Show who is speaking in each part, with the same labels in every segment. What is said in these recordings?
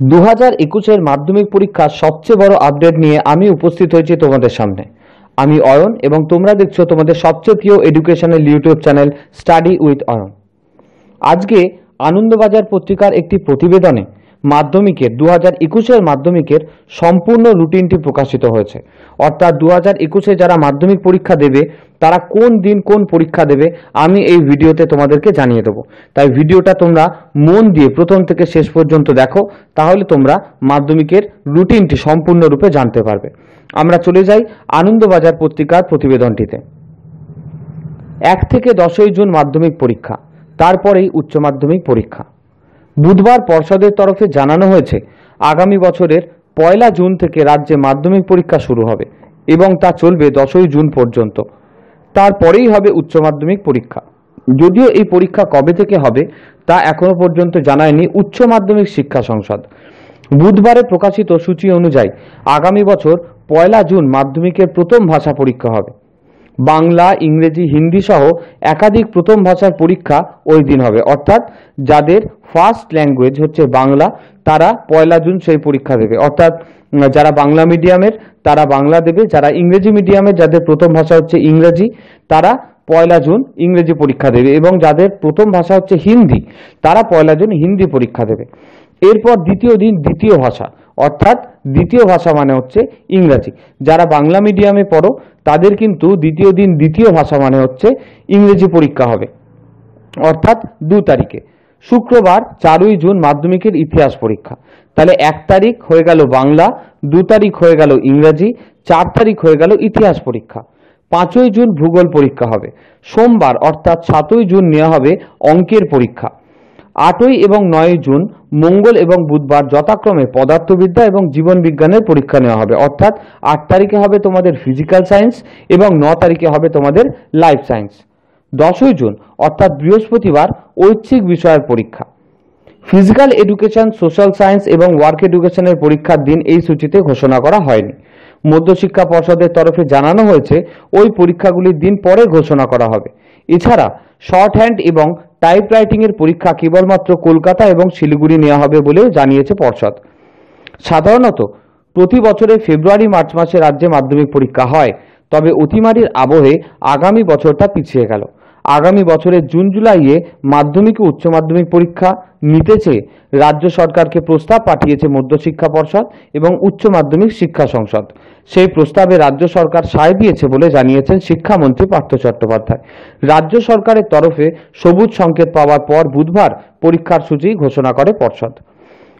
Speaker 1: 2021 মাধ্যমিক পরীক্ষার সবচেয়ে বড় আপডেট নিয়ে আমি উপস্থিত হয়েছি তোমাদের সামনে। আমি অয়ন এবং তোমরা দেখছো তোমাদের সবচেয়ে প্রিয় educational YouTube channel study with Ayan. আজকে আনন্দবাজার পত্রিকার একটি প্রতিবেদনে মাধ্যমিকের 2021 মাধ্যমিকের সম্পূর্ণ রুটিনটি প্রকাশিত হয়েছে। অর্থাৎ 2021 যারা মাধ্যমিক পরীক্ষা দেবে তারা কোন দিন কোন পরীক্ষা দেবে আমি এই ভিডিওতে তোমাদেরকে জানিয়ে দেবো। তাই ভিডিওটা তোমরা মন দিয়ে প্রথম থেকে শেষ পর্যন্ত দেখো, তাহলে তোমরা মাধ্যমিকের রুটিনটি সম্পূর্ণরূপে জানতে পারবে। আমরা চলে যাই আনন্দবাজার পত্রিকার প্রতিবেদনটিতে। 1 থেকে 10ই জুন মাধ্যমিক পরীক্ষা, তারপরেই উচ্চ মাধ্যমিক পরীক্ষা। বুধবার পর্ষদের তরফে জানানো হয়েছে আগামী বছরের 1 জুন থেকে রাজ্যে মাধ্যমিক পরীক্ষা শুরু হবে এবং তা চলবে 10ই জুন পর্যন্ত। তারপরেই হবে উচ্চ মাধ্যমিক পরীক্ষা। যদিও এই পরীক্ষা কবে থেকে হবে তা এখনো পর্যন্ত জানায়নি উচ্চ মাধ্যমিক শিক্ষা সংসদ। বুধবারে প্রকাশিত সূচি অনুযায়ী আগামী বছর 1 জুন মাধ্যমিকের প্রথম ভাষা পরীক্ষা হবে। বাংলা, ইংরেজি, হিন্দি সহ একাধিক প্রথম ভাষার পরীক্ষা ওই দিন হবে। অর্থাৎ যাদের ফার্স্ট ল্যাঙ্গুয়েজ হচ্ছে বাংলা তারা 1 জুন সেই পরীক্ষা দেবে। অর্থাৎ যারা বাংলা মিডিয়ামের তারা বাংলা দেবে, যারা ইংরেজি মিডিয়ামের যাদের প্রথম ভাষা হচ্ছে ইংরেজি তারা 1 জুন ইংরেজি পরীক্ষা দেবে, এবং যাদের প্রথম ভাষা হচ্ছে হিন্দি তারা 1 জুন হিন্দি পরীক্ষা দেবে। এরপর দ্বিতীয় দিন দ্বিতীয় ভাষা, অর্থাৎ দ্বিতীয় ভাষা মানে হচ্ছে ইংরাজি। যারা বাংলা মিডিয়ামে পড়ো তাদের কিন্তু দ্বিতীয় দিন দ্বিতীয় ভাষা মানে হচ্ছে ইংরেজি পরীক্ষা হবে, অর্থাৎ 2 তারিখে। শুক্রবার 4ই জুন মাধ্যমিকের ইতিহাস পরীক্ষা। তাহলে 1 তারিখ হয়ে গেল বাংলা, 2 তারিখ হয়ে গেল ইংরাজি, 4 তারিখ হয়ে গেল ইতিহাস পরীক্ষা। 5ই জুন ভূগোল পরীক্ষা হবে। সোমবার অর্থাৎ 7ই জুন নেওয়া হবে অঙ্কের পরীক্ষা। 8ই এবং 9ই জুন মঙ্গল এবং বুধবার যথাক্রমে পদার্থবিদ্যা এবং জীবন বিজ্ঞানের পরীক্ষা নেওয়া হবে। অর্থাৎ 8 তারিখে হবে তোমাদের ফিজিক্যাল সায়েন্স এবং 9 তারিখে হবে তোমাদের লাইফ সায়েন্স। 10ই জুন অর্থাৎ বৃহস্পতিবার ঐচ্ছিক বিষয়ের পরীক্ষা। ফিজিক্যাল এডুকেশন, সোশ্যাল সায়েন্স এবং ওয়ার্ক এডুকেশনের পরীক্ষার দিন এই সূচিতে ঘোষণা করা হয়নি। মধ্যশিক্ষা পর্ষদের তরফে জানানো হয়েছে ওই পরীক্ষাগুলির দিন পরে ঘোষণা করা হবে। এছাড়া শর্ট হ্যান্ড এবং টাইপরাইটিং এর পরীক্ষা কেবলমাত্র কলকাতা এবং শিলিগুড়ি নেওয়া হবে বলেও জানিয়েছে পর্ষদ। সাধারণত প্রতি বছরে ফেব্রুয়ারি মার্চ মাসে রাজ্যে মাধ্যমিক পরীক্ষা হয়, তবে অতিমারির আবহে আগামী বছরটা পিছিয়ে গেল। আগামী বছরের জুন জুলাইয়ে মাধ্যমিক ও উচ্চ মাধ্যমিক পরীক্ষা নিতে চেয়ে রাজ্য সরকারকে প্রস্তাব পাঠিয়েছে মধ্যশিক্ষা পর্ষদ এবং উচ্চ মাধ্যমিক শিক্ষা সংসদ। সেই প্রস্তাবে রাজ্য সরকার সায় দিয়েছে বলে জানিয়েছেন শিক্ষামন্ত্রী পার্থ চট্টোপাধ্যায়। রাজ্য সরকারের তরফে সবুজ সংকেত পাওয়ার পর বুধবার পরীক্ষার সূচি ঘোষণা করে পর্ষদ।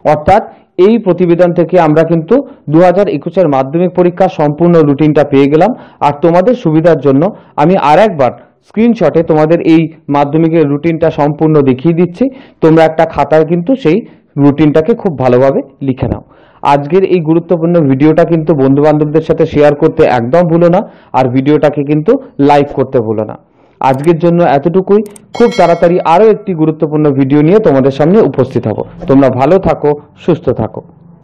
Speaker 1: অর্থাৎ এই প্রতিবেদন থেকে আমরা কিন্তু 2021 মাধ্যমিক পরীক্ষার সম্পূর্ণ রুটিনটা পেয়ে গেলাম। আর তোমাদের সুবিধার জন্য আমি আরেকবার স্ক্রিনশটে তোমাদের এই মাধ্যমিকের রুটিনটা সম্পূর্ণ দেখিয়ে দিচ্ছি। তোমরা একটা খাতায় কিন্তু সেই রুটিনটাকে খুব ভালোভাবে লিখে নাও। আজকের এই গুরুত্বপূর্ণ ভিডিওটা কিন্তু বন্ধু বান্ধবদের সাথে শেয়ার করতে একদম ভুলো না, আর ভিডিওটাকে কিন্তু লাইক করতে ভুলো না। আজকের জন্য এতটুকুই। খুব তাড়াতাড়ি আরো একটি গুরুত্বপূর্ণ ভিডিও নিয়ে তোমাদের সামনে উপস্থিত হব। তোমরা ভালো থাকো, সুস্থ থাকো।